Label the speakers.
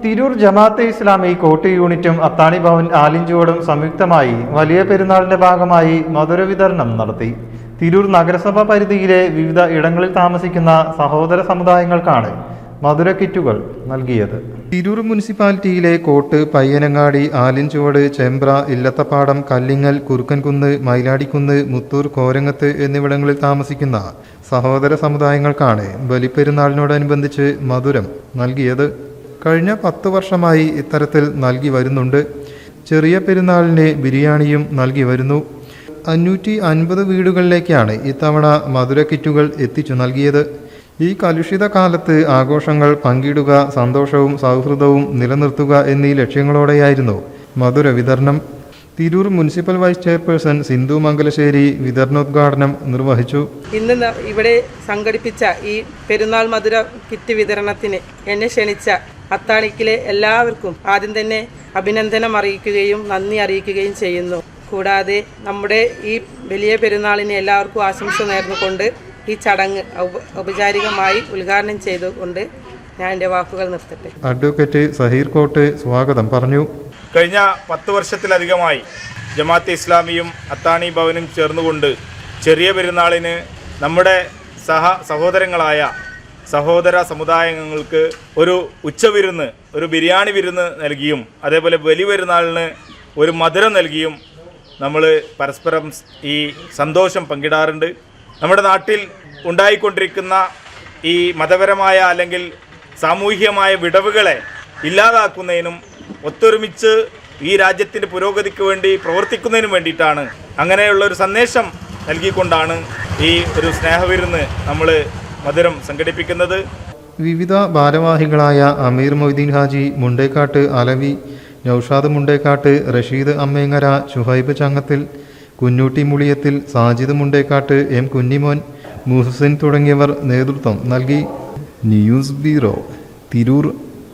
Speaker 1: Tirur Jamaat-e Islami coat യൂണിറ്റും അത്താണി ഭവൻ ആലിഞ്ചുവടും സംയുക്തമായി വലിയ പെരുന്നാളിന്റെ ഭാഗമായി മധുര വിതരണം നടത്തി. തിരൂർ നഗരസഭാ പരിധിയിലെ വിവിധ ഇടങ്ങളിൽ താമസിക്കുന്ന സഹോദര സമുദായങ്ങൾക്കാണ് മധുര കിറ്റുകൾ നൽകിയത്. തിരൂർ മുനിസിപ്പാലിറ്റിയിലെ കോട്ട്, പയ്യനങ്ങാടി, ആലിഞ്ചുവട്, ചെമ്പ്ര, ഇല്ലത്തപ്പാടം, കല്ലിങ്ങൽ, കുറുക്കൻകുന്ന്, മൈലാടിക്കുന്ന്, മുത്തൂർ, കോരങ്ങത്ത് എന്നിവിടങ്ങളിൽ താമസിക്കുന്ന സഹോദര സമുദായങ്ങൾക്കാണ് ബലിപ്പെരുന്നാളിനോടനുബന്ധിച്ച് മധുരം നൽകിയത്. കഴിഞ്ഞ 10 വർഷമായി ഇത്തരത്തിൽ നൽകി വരുന്നുണ്ട്. ചെറിയ പെരുന്നാളിന് ബിരിയാണിയും നൽകി വരുന്നു. 550 വീടുകളിലേക്കാണ് ഇത്തവണ മധുര കിറ്റുകൾ എത്തിച്ചു നൽകിയത്. ഈ കലുഷിത കാലത്ത് ആഘോഷങ്ങൾ പങ്കിടുക, സന്തോഷവും സൗഹൃദവും നിലനിർത്തുക എന്നീ ലക്ഷ്യങ്ങളോടെയായിരുന്നു മധുര വിതരണം. Tirur municipal vice chairperson Sindhu Mangalassery വിതരണോദ്ഘാടനം നിർവഹിച്ചു.
Speaker 2: ഇന്ന് ഇവിടെ സംഘടിപ്പിച്ച ഈ പെരുന്നാൾ മധുര കിറ്റ് വിതരണത്തിന് എന്നെ ക്ഷണിച്ച അത്താണിക്കിലെ എല്ലാവർക്കും ആദ്യം തന്നെ അഭിനന്ദനം അറിയിക്കുകയും നന്ദി അറിയിക്കുകയും ചെയ്യുന്നു. കൂടാതെ നമ്മുടെ ഈ വലിയ പെരുന്നാളിന് എല്ലാവർക്കും ആശംസ നേർന്നുകൊണ്ട് ഈ ചടങ്ങ് ഔപചാരികമായി ഉദ്ഘാടനം ചെയ്തുകൊണ്ട് ഞാൻ എൻ്റെ വാക്കുകൾ നിർത്തട്ടെ.
Speaker 1: അഡ്വക്കേറ്റ് സഹീർ കോട്ട് സ്വാഗതം പറഞ്ഞു.
Speaker 3: കഴിഞ്ഞ 10 വർഷത്തിലധികമായി ജമാഅത്തെ ഇസ്ലാമിയും അത്താണി ഭവനും ചേർന്നുകൊണ്ട് ചെറിയ പെരുന്നാളിന് നമ്മുടെ സഹോദരങ്ങളായ സഹോദര സമുദായങ്ങൾക്ക് ഒരു ഉച്ചവിരുന്ന്, ഒരു ബിരിയാണി വിരുന്ന് നൽകിയും അതേപോലെ വലിയ പെരുന്നാളിന് ഒരു മധുരം നൽകിയും നമ്മൾ പരസ്പരം ഈ സന്തോഷം പങ്കിടാറുണ്ട്. നമ്മുടെ നാട്ടിൽ ഉണ്ടായിക്കൊണ്ടിരിക്കുന്ന ഈ മതപരമായ അല്ലെങ്കിൽ സാമൂഹികമായ വിടവുകളെ ഇല്ലാതാക്കുന്നതിനും ഒത്തൊരുമിച്ച് ഈ രാജ്യത്തിൻ്റെ പുരോഗതിക്ക് വേണ്ടി പ്രവർത്തിക്കുന്നതിനും വേണ്ടിയിട്ടാണ് അങ്ങനെയുള്ള ഒരു സന്ദേശം നൽകിക്കൊണ്ടാണ് ഈ ഒരു സ്നേഹവിരുന്ന് നമ്മൾ മധുരം സംഘടിപ്പിക്കുന്നത്.
Speaker 1: വിവിധ ഭാരവാഹികളായ അമീർ മൊയ്തീൻ ഹാജി, മുണ്ടേക്കാട്ട് അലവി, നൌഷാദ് മുണ്ടേക്കാട്ട്, റഷീദ് അമ്മേങ്ങര, ഷുഹൈബ് ചങ്ങത്തിൽ, കുഞ്ഞൂട്ടി മുളിയത്തിൽ, സാജിദ് മുണ്ടേക്കാട്ട്, എം കുഞ്ഞിമോൻ, മുഹസിൻ തുടങ്ങിയവർ നേതൃത്വം നൽകി. News bureau, Tirur.